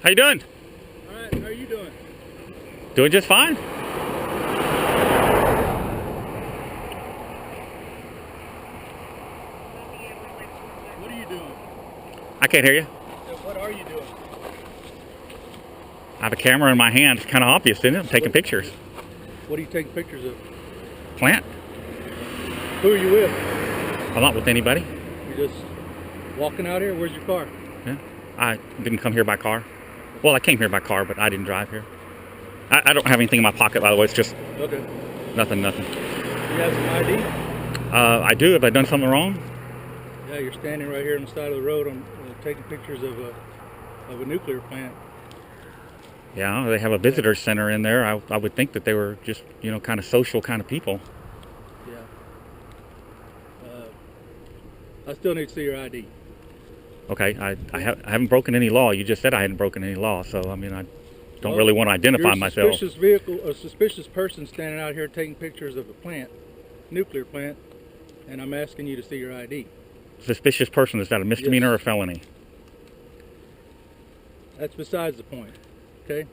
How you doing? All right, how are you doing? Doing just fine. What are you doing? I can't hear you. What are you doing? I have a camera in my hand. It's kind of obvious, isn't it? I'm taking pictures. What are you taking pictures of? Plant. Who are you with? I'm not with anybody. You're just walking out here? Where's your car? Yeah. I didn't come here by car. Well, I came here by car, but I didn't drive here. I don't have anything in my pocket, by the way. It's just Okay. nothing. You have some ID? I do. Have I done something wrong? Yeah, you're standing right here on the side of the road taking pictures of a nuclear plant. Yeah, they have a visitor center in there. I would think that they were just, kind of social kind of people. Yeah. I still need to see your ID. Okay, I haven't broken any law. You just said I hadn't broken any law, so I mean I don't really want to identify myself. A suspicious person standing out here taking pictures of a plant, nuclear plant, and I'm asking you to see your ID. Suspicious person, is that a misdemeanor or a felony? That's besides the point. Okay.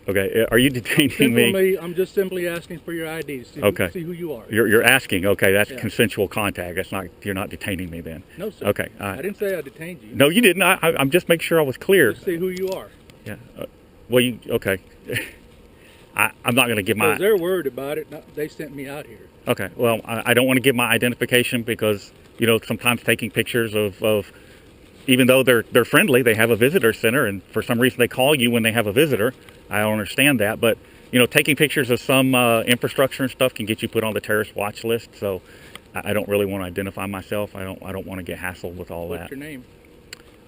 Okay, are you detaining me? I'm just simply asking for your ID to see who you are. You're asking. Okay, that's Yeah. consensual contact. That's not. You're not detaining me then. No, sir. Okay. I didn't say I detained you. No, you didn't. I'm just making sure I was clear. Just see who you are. Yeah. Well, you okay? I'm not going to give my. Because they're worried about it. They sent me out here. Okay. Well, I don't want to give my identification because sometimes taking pictures of even though they're friendly, they have a visitor center, and for some reason they call you when they have a visitor. I don't understand that, but taking pictures of some infrastructure and stuff can get you put on the terrorist watch list. So I don't really want to identify myself. I don't want to get hassled with all that. What's your name?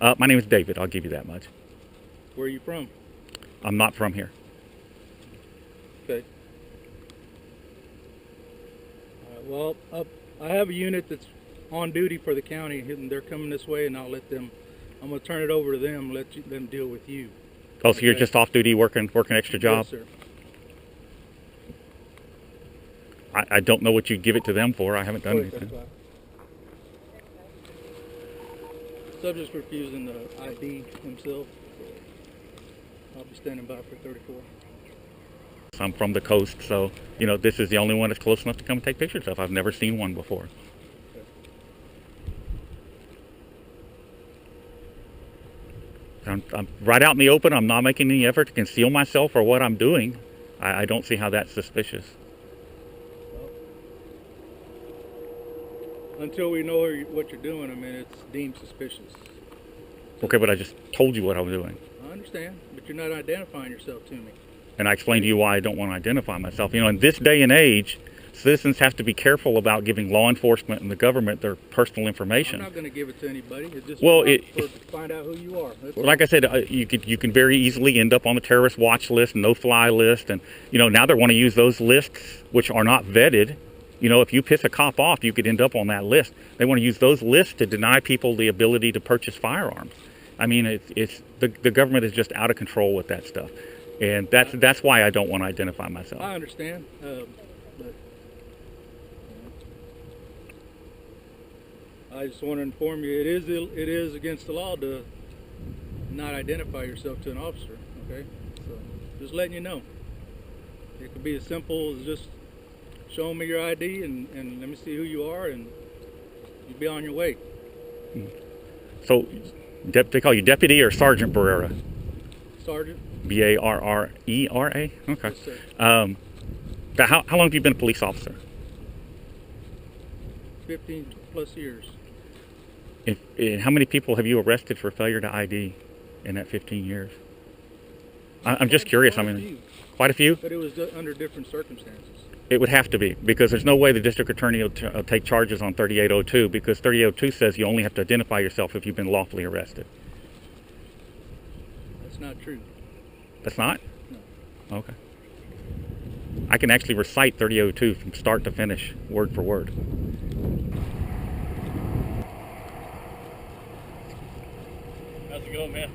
My name is David. I'll give you that much. Where are you from? I'm not from here. Okay. Well, I have a unit that's on duty for the county, and they're coming this way, and I'll let them. I'm going to turn it over to them, let them deal with you. Oh, so you're just off duty working extra job? Yes, sir. I don't know what you'd give it to them for. I haven't done anything. Subject's refusing the ID himself. I'll be standing by for 34. I'm from the coast, so this is the only one that's close enough to come take pictures of. I've never seen one before. I'm right out in the open. I'm not making any effort to conceal myself or what I'm doing. I don't see how that's suspicious. Until we know what you're doing, I mean, it's deemed suspicious. Okay, but I just told you what I'm doing. I understand, but you're not identifying yourself to me. And I explained to you why I don't want to identify myself. In this day and age, citizens have to be careful about giving law enforcement and the government their personal information. I'm not going to give it to anybody. It's just to find out who you are. Like I said, you can very easily end up on the terrorist watch list, no-fly list, and now they want to use those lists, which are not vetted. If you piss a cop off, you could end up on that list. They want to use those lists to deny people the ability to purchase firearms. I mean, it's the government is just out of control with that stuff, and that's why I don't want to identify myself. I understand, but I just want to inform you, it is against the law to not identify yourself to an officer. Okay, so just letting you know. It could be as simple as just showing me your ID and let me see who you are, and you'll be on your way. So, they call you Deputy or Sergeant Barrera? Sergeant. Barrera? Okay. Yes, sir. How long have you been a police officer? 15 plus years. And how many people have you arrested for failure to ID in that 15 years? I'm just curious. I mean, quite a few? But it was under different circumstances. It would have to be, because there's no way the district attorney will take charges on 3802, because 3802 says you only have to identify yourself if you've been lawfully arrested. That's not true. That's not? No. Okay. I can actually recite 3802 from start to finish, word for word. How's it going, man?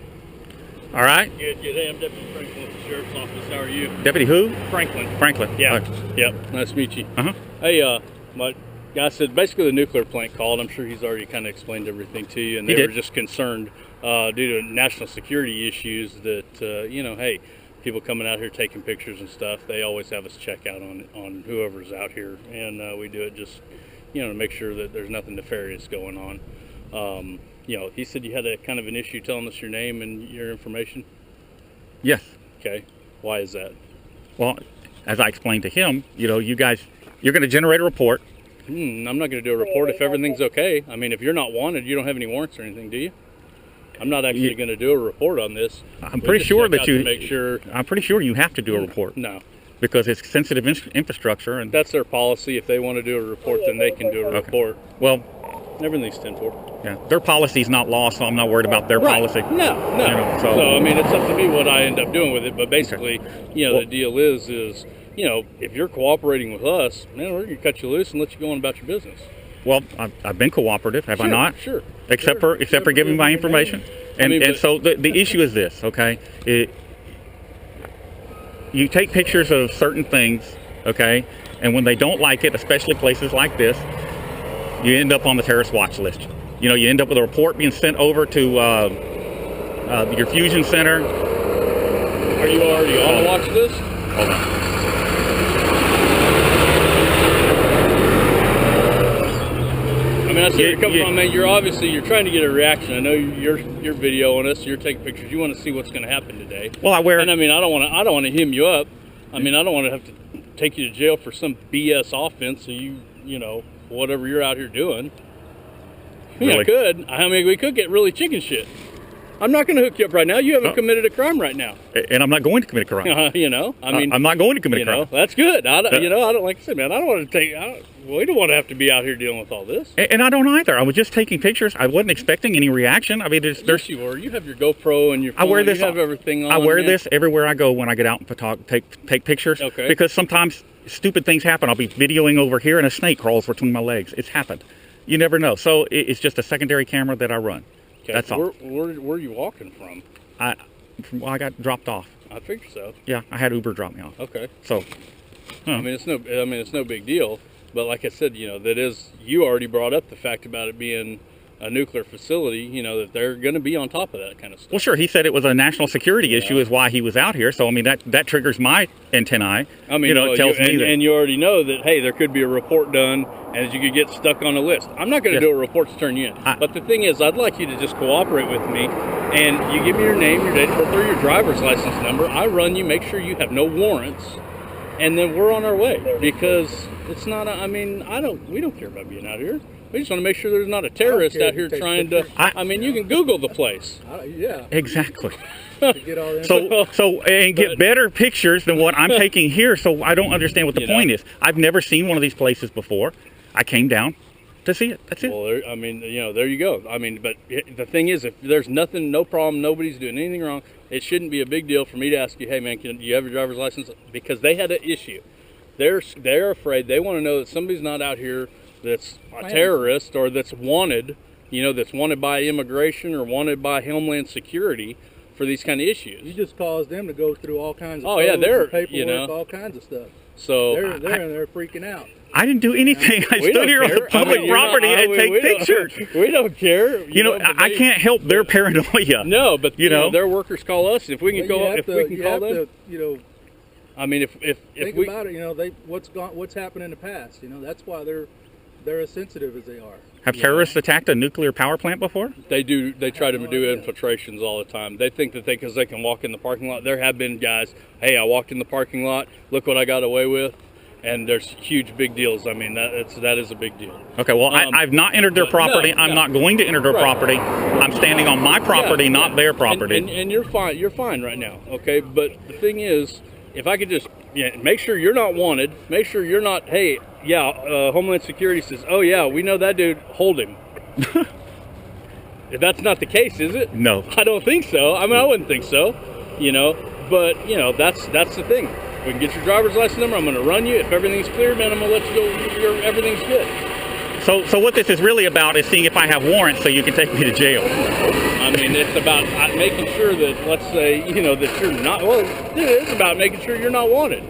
All right. Good. Hey, I'm Deputy Franklin at the Sheriff's Office. How are you? Deputy who? Franklin. Franklin. Yeah. Right. Yep. Nice to meet you. Uh-huh. Hey, my guy said basically the nuclear plant called. I'm sure he's already kind of explained everything to you, and He they did. were just concerned due to national security issues that, you know, hey, people coming out here taking pictures and stuff, they always have us check out on whoever's out here. And we do it just, you know, to make sure that there's nothing nefarious going on. You know, he said you had a kind of an issue telling us your name and your information. Yes. Okay. Why is that? Well, as I explained to him, you know, you guys, you're going to generate a report. I'm not going to do a report if everything's okay. I mean, if you're not wanted, you don't have any warrants or anything, do you? I'm not actually going to do a report on this. I'm pretty sure that you make sure. I'm pretty sure you have to do a report. No, because it's sensitive infrastructure, and that's their policy. If they want to do a report, then they can do a report. Well, everything's 10-4. Yeah, their policy's not law, so I'm not worried about their policy. No. You know, so I mean, it's up to me what I end up doing with it. But basically, you know, the deal is, you know, if you're cooperating with us, man, we're gonna cut you loose and let you go on about your business. Well, I've been cooperative, have I not? Sure. Except for giving my information. And so the issue is this, okay? You take pictures of certain things, okay? And when they don't like it, especially places like this, you end up on the terrorist watch list. You know, you end up with a report being sent over to your fusion center. Are you already on the watch list? Hold on. I mean, I see where you're coming from, man. You're trying to get a reaction. I know you're videoing us. You're taking pictures. You want to see what's going to happen today. Well, and I mean, I don't want to hem you up. I mean, I don't want to have to take you to jail for some BS offense. So you know, whatever you're out here doing. Really? Yeah, could. I mean, we could get really chicken shit. I'm not going to hook you up right now. You haven't committed a crime right now. And I'm not going to commit a crime. You know, I mean, I'm not going to commit a crime. You know, that's good. You know, I don't like I said, man. I don't want to take. We don't want to have to be out here dealing with all this. And I don't either. I was just taking pictures. I wasn't expecting any reaction. I mean, yes, you were. You have your GoPro and your phone. I wear this. You have everything on. I wear this everywhere I go when I get out and take pictures. Okay. Because sometimes stupid things happen. I'll be videoing over here and a snake crawls between my legs. It's happened. You never know. So it's just a secondary camera that I run. Okay. That's all. Where are you walking from? I got dropped off. I figured so. Yeah, I had Uber drop me off. Okay. So, I mean, it's no big deal. But like I said, you know, you already brought up the fact about it being a nuclear facility, you know, that they're going to be on top of that kind of stuff. Well, sure. He said it was a national security issue is why he was out here. So, I mean, that triggers my antennae. I mean, you know, it tells me that. And you already know that, hey, there could be a report done and you could get stuck on a list. I'm not going to do a report to turn you in. But the thing is, I'd like you to just cooperate with me. And you give me your name, your date of birth, or your driver's license number. I run you, make sure you have no warrants. And then we're on our way. Because it's not, we don't care about being out here. We just want to make sure there's not a terrorist out here trying to. I mean, you can Google the place. Yeah. Exactly. Get all that. And get better pictures than what I'm taking here. So I don't understand what the point is. I've never seen one of these places before. I came down to see it. That's it. Well, I mean, you know, there you go. I mean, but the thing is, if there's nothing, no problem, nobody's doing anything wrong, it shouldn't be a big deal for me to ask you, hey, man, do you have your driver's license? Because they had an issue. They're afraid. They want to know that somebody's not out here that's a terrorist or that's wanted, you know, that's wanted by immigration or wanted by Homeland Security for these kind of issues. You just caused them to go through all kinds of paperwork, you know, all kinds of stuff. So they're in there freaking out. I didn't do anything. I stood here on public property and take pictures. We don't care. You know, I can't help their paranoia. No, but you know, their workers call us. If we can call them, you know. I mean, if think we about it, you know, what's happened in the past. You know, that's why they're as sensitive as they are. Have terrorists attacked a nuclear power plant before? They do. They try to do infiltrations all the time. They think that because they can walk in the parking lot. There have been guys, hey, I walked in the parking lot. Look what I got away with. And there's huge big deals. I mean, that is a big deal. Okay, well, I've not entered their property. I'm not going to enter their property. I'm standing on my property, not their property. And you're fine. You're fine right now, okay? But the thing is, if I could just make sure you're not wanted, make sure you're not, hey, Homeland Security says, oh, yeah, we know that dude, hold him. If that's not the case, is it? No. I don't think so. I mean, I wouldn't think so, you know. But, you know, that's the thing. We can get your driver's license number. I'm going to run you. If everything's clear, man, I'm going to let you go. Everything's good. So what this is really about is seeing if I have warrants so you can take me to jail. I mean, it's about making sure that, let's say, you know, that you're not, well, it is about making sure you're not wanted.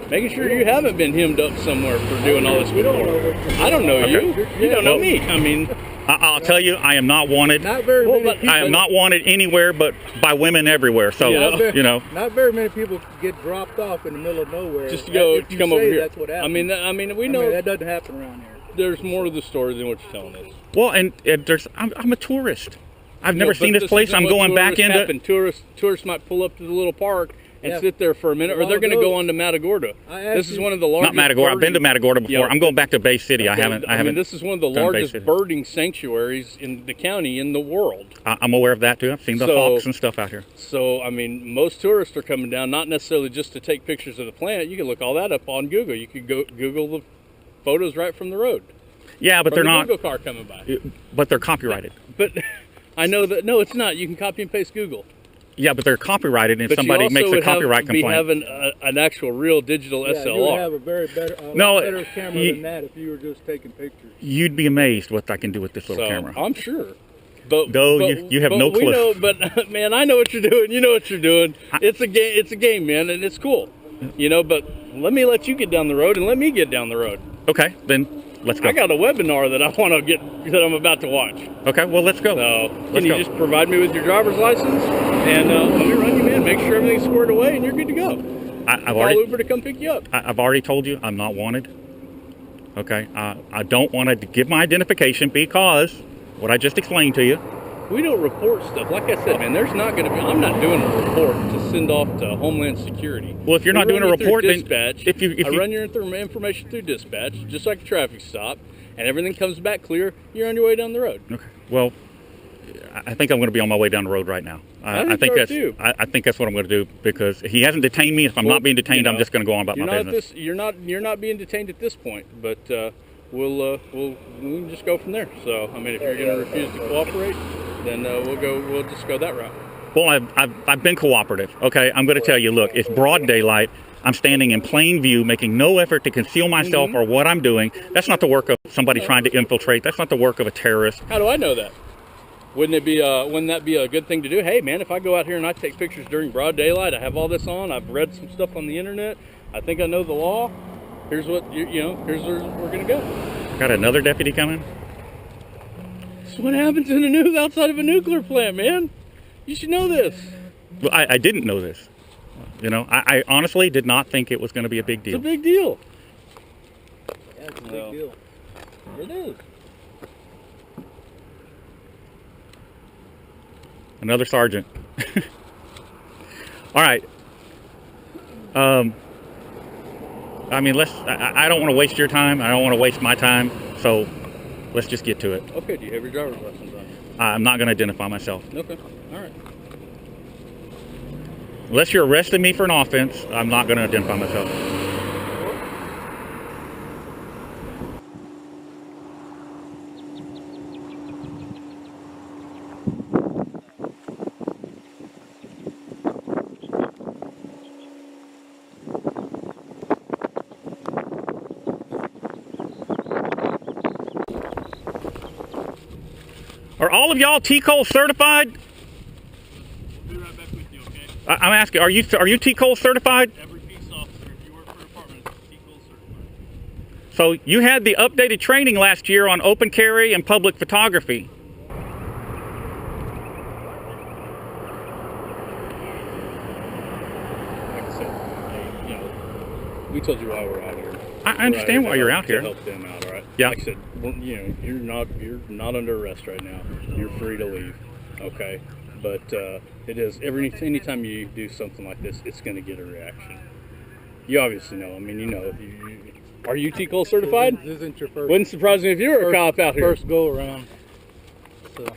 Making sure you haven't been hemmed up somewhere for doing all this before. I don't know you. You don't know me. I mean, I'll tell you, I am not wanted. Not very many people. I am not wanted anywhere but by women everywhere. So, you know. Not very many people get dropped off in the middle of nowhere. Just to go If you come say over here. That's what happens. I mean, we know that doesn't happen around here. there's more to the story than what you're telling us. Well, and I'm a tourist. I've never seen this place. I'm going back into. Happen. Tourists might pull up to the little park and sit there for a minute, or they're going to go on to Matagorda. This is one of the largest. Not Matagorda. I've been to Matagorda before. Yeah. I'm going back to Bay City. Okay. I haven't. This is one of the largest birding sanctuaries in the county in the world. I'm aware of that too. I've seen the hawks and stuff out here. So I mean, most tourists are coming down not necessarily just to take pictures of the planet. You can look all that up on Google. You could go Google the photos right from the road. Yeah, but they're not. Google car coming by. But they're copyrighted. But I know that no, it's not. You can copy and paste Google. Yeah, but they're copyrighted, and if somebody makes a copyright complaint. Be having an actual real digital SLR. You would have a very better camera than that if you were just taking pictures. You'd be amazed what I can do with this little camera. I'm sure. But you have no clue. We know, but man, I know what you're doing. You know what you're doing. It's a game. It's a game, man, and it's cool. You know, but let you get down the road and let me get down the road. Okay, then let's go. I got a webinar that I want to get that I'm about to watch. Okay, well let's go. So can you just provide me with your driver's license and let me run you in, make sure everything's squared away, and you're good to go. I've already Uber to come pick you up. I've already told you I'm not wanted. Okay, I don't want to give my identification because what I just explained to you. We don't report stuff. Like I said, man, there's not going to be. I'm not doing a report to send off to Homeland Security. Well, if you're not doing a report, then dispatch. I run your information through dispatch, just like a traffic stop, and everything comes back clear. You're on your way down the road. Okay. Well, I think I'm going to be on my way down the road right now. I think that's what I'm going to do because he hasn't detained me. If I'm not being detained, I'm just going to go on about my business. You're not being detained at this point, but we'll just go from there. So I mean, if you're going to refuse to cooperate, then we'll just go that route. Well, I've been cooperative. Okay, I'm going to tell you. Look, it's broad daylight. I'm standing in plain view, making no effort to conceal myself or what I'm doing. That's not the work of somebody trying to infiltrate. That's not the work of a terrorist. How do I know that? Wouldn't that be a good thing to do? Hey, man, if I go out here and I take pictures during broad daylight, I have all this on. I've read some stuff on the internet. I think I know the law. Here's what here's where we're gonna go. Got another deputy coming. That's what happens outside of a nuclear plant, man. You should know this. Well, I didn't know this. You know, I honestly did not think it was going to be a big deal. It's a big deal. Yeah, it's a big deal. It is. Another sergeant. All right. I mean, I don't want to waste your time. I don't want to waste my time. So let's just get to it. Okay, do you have your driver's license on? I'm not going to identify myself. Okay, all right. Unless you're arresting me for an offense, I'm not going to identify myself. Are all of y'all T-Cole certified? We'll be right back with you, okay? I'm asking, are you T-Cole certified? Every peace officer, if you work for a department, is T-Cole certified. So you had the updated training last year on open carry and public photography. Like I said, we told you why we're out here. I understand why you're out here. To help them out, all right? Yeah. Like I said, you're not under arrest right now. You're free to leave, okay? But it is anytime you do something like this, it's going to get a reaction. You obviously know. I mean, you know. Are you T-Cole certified? This isn't your first. Wouldn't surprise me if you were a cop out here. First go around. So.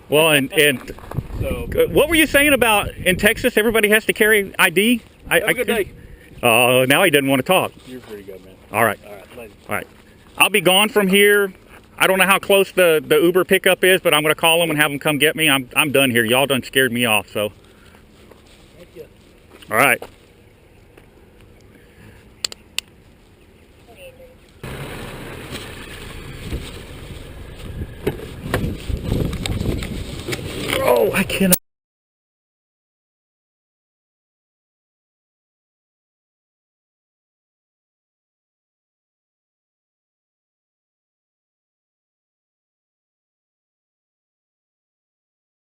Well, and so, what were you saying about in Texas? Everybody has to carry ID. Have a good day. Oh, now he doesn't want to talk. You're pretty good, man. All right. All right, later. All right. I'll be gone from here. I don't know how close the Uber pickup is, but I'm going to call them and have them come get me. I'm done here. Y'all done scared me off. So. Thank you. All right. Oh, I cannot.